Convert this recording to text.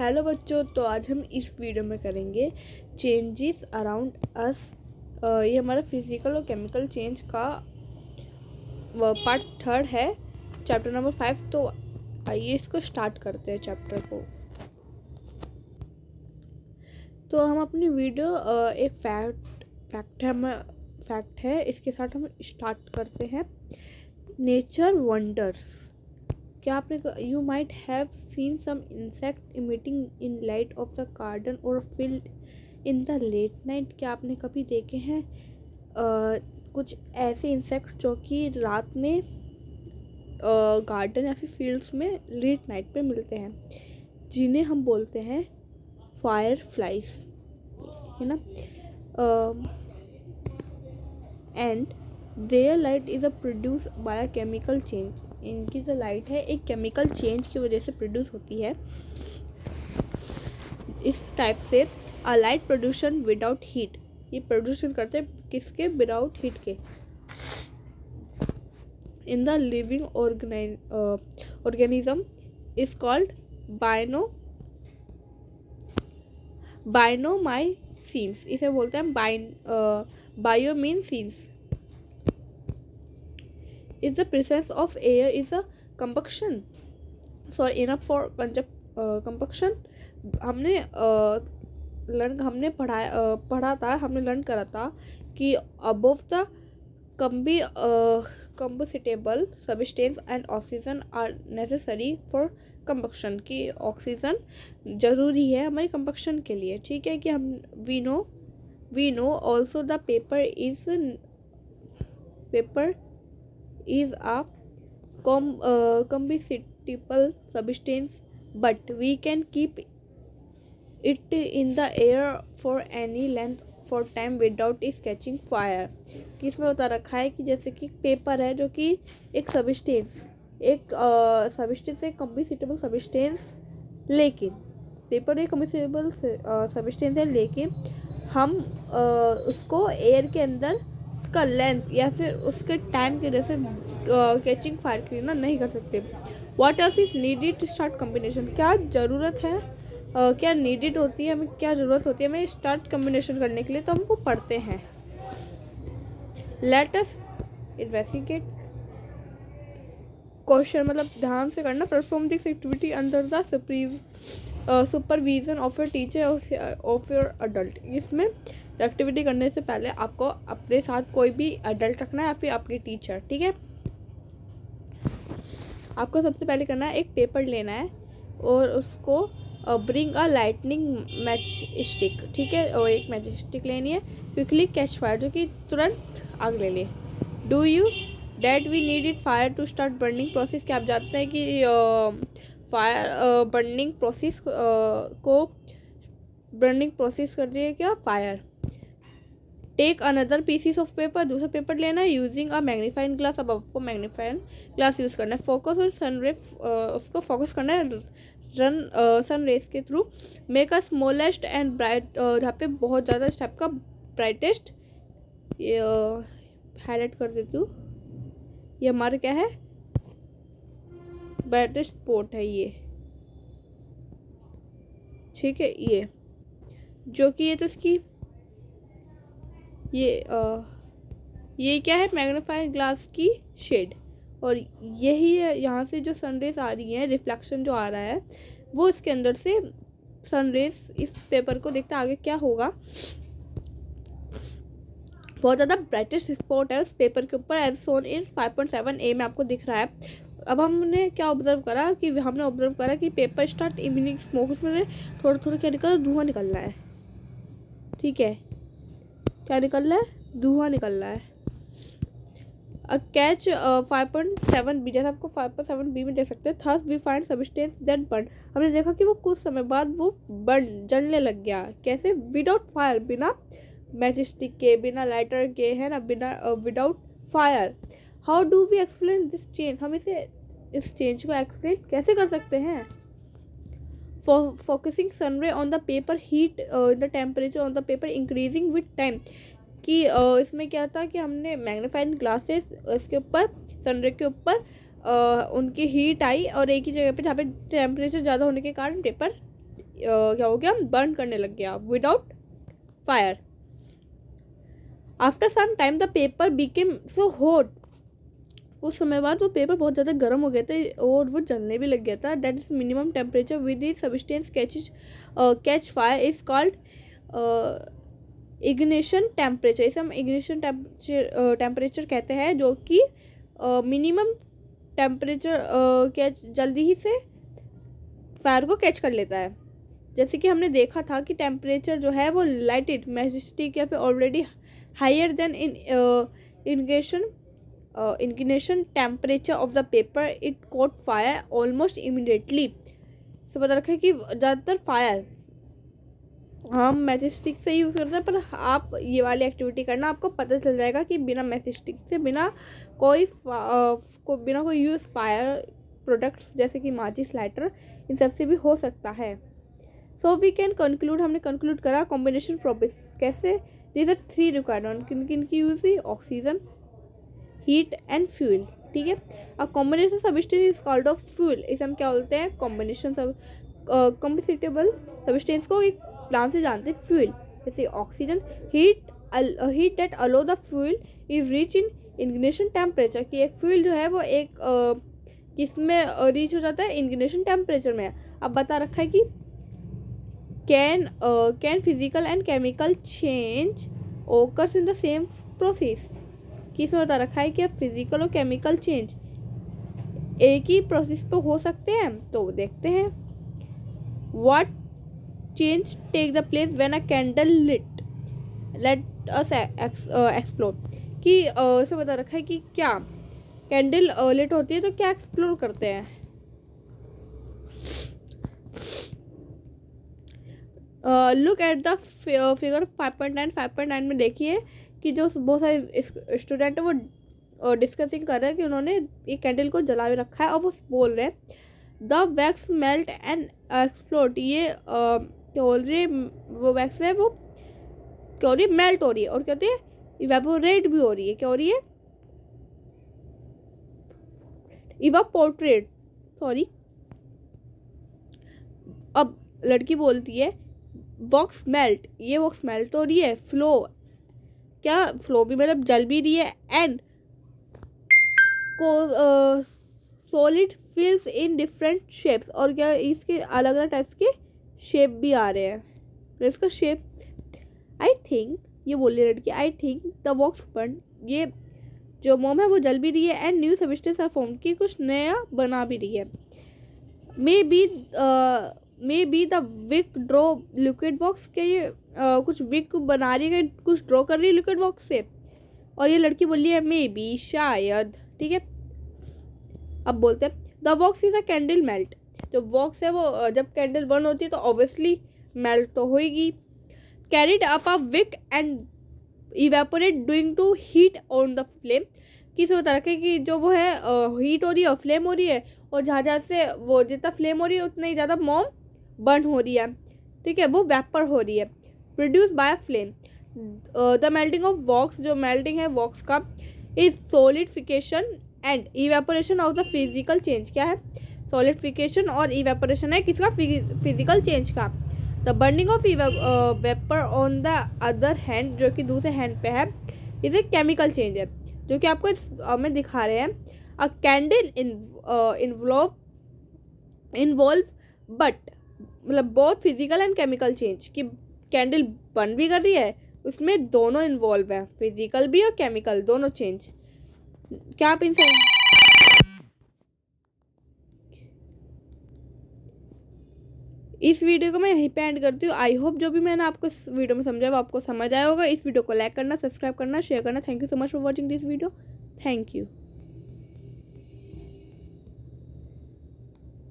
Hello बच्चों, तो आज हम इस वीडियो में करेंगे चेंजेस अराउंड अस। ये हमारा फिजिकल और केमिकल चेंज का पार्ट 3 है, चैप्टर नंबर 5। तो आइए इसको स्टार्ट करते हैं चैप्टर को। तो हम अपनी वीडियो एक फैक्ट है इसके साथ हम स्टार्ट करते हैं। Nature wonders. क्या आपने you might have seen some insect emitting in light of the garden और field in the late night. क्या आपने कभी देखे हैं कुछ ऐसे इंसेक्ट जो कि रात में गार्डन या फिर फील्ड्स में लेट नाइट पे मिलते हैं, जिन्हें हम बोलते हैं फायर फ्लाइज, है ना। And their light is a produce by a chemical change. इनकी जो लाइट है एक केमिकल चेंज की वजह से प्रोड्यूस होती है। इस टाइप से a light production without heat, ये प्रोड्यूशन करते हैं किसके? विदाउट हीट के। In the living organism is called biomycins. इसे बोलते हैं बायोमिनसिन्स। Is the presence of air is a combustion, sorry enough for combustion। हमने पढ़ा था, हमने लर्न करा था कि above the combustible substance and oxygen are necessary for combustion, कि ऑक्सीजन ज़रूरी है हमारी combustion के लिए। ठीक है कि हम we know also the paper is a combustible substance, but we can keep it in the air for any length for time without it catching fire। कि इसमें बता रखा है कि जैसे कि पेपर है जो कि एक सबस्टेंस एक कम्बिसिटेबल सबस्टेंस, लेकिन पेपर एक कम्बिसिटेबल सबस्टेंस है, लेकिन हम उसको एयर के अंदर उसका लेंथ या फिर उसके टाइम की वजह से कैचिंग फायर के लिए ना नहीं कर सकते। What else is needed to start combination. क्या ज़रूरत है, क्या नीडेड होती है, हमें क्या ज़रूरत होती है हमें स्टार्ट कम्बिनेशन करने के लिए, तो हम वो पढ़ते हैं। Let us investigate. क्वेश्चन मतलब ध्यान से करना। Perform this activity under the supervision of your teacher of your adult. इसमें एक्टिविटी करने से पहले आपको अपने साथ कोई भी अडल्ट रखना है या फिर आपके टीचर। ठीक है, आपको सबसे पहले करना है, एक पेपर लेना है और उसको bring a lightning match stick. ठीक है, और एक मैच स्टिक लेनी है। क्विकली कैच फायर, जो कि तुरंत आग ले ले। Do you that we need it fire to start burning process. क्या आप जानते हैं कि फायर बर्निंग प्रोसेस कर रही है क्या? Fire. Take another pieces of paper, दूसरा पेपर लेना है। यूजिंग अ मैग्नीफाइंग ग्लास, अब आपको मैग्नीफाइंग ग्लास यूज़ करना है। फोकस और सनरे, उसको फोकस करना है सन रेस के through. Make a smallest and bright, जहाँ पे बहुत ज़्यादा इस टाइप का ब्राइटेस्ट, हाईलाइट कर देती हूँ। ये हमारा क्या है? ब्राइटेस्ट स्पॉट है ये। ठीक है, ये जो कि ये तो इसकी ये क्या है? मैग्नीफाइंग ग्लास की शेड। और यही है, यहाँ से जो सनरेज आ रही है, रिफ्लेक्शन जो आ रहा है वो इसके अंदर से सनरेज इस पेपर को देखता है। आगे क्या होगा? बहुत ज़्यादा ब्राइटेस्ट स्पॉट है उस पेपर के ऊपर, एज सोन इन 5.7a में आपको दिख रहा है। अब हमने क्या ऑब्जर्व करा कि पेपर स्टार्ट इमिटिंग स्मोक, उसमें थोड़ा थोड़ा क्या निकल, धुआं निकल रहा है। ठीक है, क्या निकल रहा है? धुआं निकल रहा है। कैच 5.7b, जैसे आपको 5.7b में देख सकते हैं। Thus we find substance that burn. हमने देखा कि वो कुछ समय बाद वो जलने लग गया। कैसे? विदाउट फायर, बिना मैच स्टिक के, बिना लाइटर के, है ना, without fire. How do we explain this change. हम इस चेंज को एक्सप्लेन कैसे कर सकते हैं? Focusing sunray on the paper, heat the temperature on the paper increasing with time. कि इसमें क्या था कि हमने मैग्नीफाइंग ग्लासेस इसके ऊपर, सनरे के ऊपर उनकी हीट आई और एक ही जगह पे, जहाँ पे टेम्परेचर ज़्यादा होने के कारण पेपर क्या हो गया, बर्न करने लग गया without fire. After some time the paper became so hot, कुछ समय बाद वो पेपर बहुत ज़्यादा गर्म हो गया था और वो जलने भी लग गया था। That is minimum temperature with the substance catch fire is called ignition temperature. इसे हम इग्निशन टेम्परेचर कहते हैं, जो कि मिनिमम टेम्परेचर कैच जल्दी ही से फायर को कैच कर लेता है। जैसे कि हमने देखा था कि टेम्परेचर जो है वो लाइटेड, मैजेस्टिक या फिर already higher then in ignition temperature of the paper, it caught fire almost immediately. तो पता रखा है कि ज़्यादातर फायर हम मैजेस्टिक से यूज़ करते हैं, पर आप ये वाली एक्टिविटी करना, आपको पता चल जाएगा कि बिना मैजेस्टिक से, बिना कोई यूज़ फायर प्रोडक्ट्स जैसे कि माचिस, लाइटर, इन सब से भी हो सकता है। सो वी कैन कंक्लूड, हमने कंक्लूड करा कॉम्बिनेशन प्रोसेस कैसे। दीज आर 3 रिक्वायरमेंट, किन किन की यूज़ हुई, ऑक्सीजन, हीट एंड फ्यूल। ठीक है, अब combination substance is called off fuel. इसे हम क्या बोलते हैं, कॉम्बिनेशन कॉम्बिनेटेबल सब्सटेंस को एक प्लांट से जानते हैं फ्यूल। जैसे oxygen, heat that aloe the fuel is reach in ignition temperature, कि एक फ्यूल जो है वो एक किसमें रीच हो जाता है, इग्निशन टेम्परेचर में। अब बता रखा है कि can physical and chemical change occurs in the same process, कि इसमें बता रखा है कि अब फिजिकल और केमिकल चेंज एक ही प्रोसेस पे हो सकते हैं। तो देखते हैं, what change take the place when a candle lit, let us explore, कि इसमें बता रखा है कि क्या कैंडल लिट होती है तो क्या एक्सप्लोर करते हैं। Look at the figure 5.9। 5.9 में देखिए कि जो बहुत सारे स्टूडेंट है वो डिस्कसिंग कर रहे हैं कि उन्होंने ये कैंडल को जला भी रखा है और वो बोल रहे हैं the wax melt and explode. ये क्या बोल रही है, वो वैक्स है वो क्या हो रही है, मेल्ट हो रही है, और क्या होती है, इवेपोरेट भी हो रही है। क्या हो रही है, इवापोरेट, सॉरी। अब लड़की बोलती है वॉक्स मेल्ट, ये वॉक्स मेल्ट हो रही है, फ्लो, क्या फ्लो भी मतलब जल भी रही है, एंड को solid feels in different shapes, और क्या इसके अलग अलग टाइप्स के शेप भी आ रहे हैं। तो इसका शेप, आई थिंक, ये बोल रही लड़की, I think the wax burn, ये जो मोम है वो जल भी रही है, and new substance are form, की कुछ नया बना भी रही है। Maybe the wick draw liquid wax, के ये कुछ विक बना रही है, कुछ ड्रॉ कर रही है लिक्विड बॉक्स से, और ये लड़की बोल रही है मे बी, शायद। ठीक है, अब बोलते हैं the wax is a candle melt, जो वॉक्स है वो जब कैंडल बर्न होती है तो ऑब्वियसली मेल्ट तो होएगी। Carried up a wick and evaporate doing to heat on the flame, किस बता रखे कि जो वो है हीट हो रही है और फ्लेम हो रही है, और जहाँ से वो जितना फ्लेम हो रही है उतना ही ज़्यादा मोम बर्न हो रही है। ठीक है, वो वेपर हो रही है, produce by flame. The melting of wax, जो मेल्टिंग है वॉक्स का, is solidification and evaporation of the physical change. क्या है, सॉलिडिफिकेशन और इवेपोरेशन है किसका, फिजिकल चेंज का। The burning of vapour on the other hand, जो कि दूसरे हैंड पे है, इज ए केमिकल चेंज है, जो कि आपको हमें दिखा रहे हैं। अ कैंडल इन्वॉल्व बट, मतलब बहुत फिजिकल एंड केमिकल चेंज, कि कैंडल बर्न भी कर रही है, उसमें दोनों इन्वॉल्व है, फिजिकल भी और केमिकल दोनों चेंज। क्या आप इनसे इस वीडियो को मैं यहीं पे एंड करती हूँ। आई होप जो भी मैंने आपको इस वीडियो में समझाया वो आपको समझ आया होगा। इस वीडियो को लाइक करना, सब्सक्राइब करना, शेयर करना। Thank you so much for watching this video. Thank you.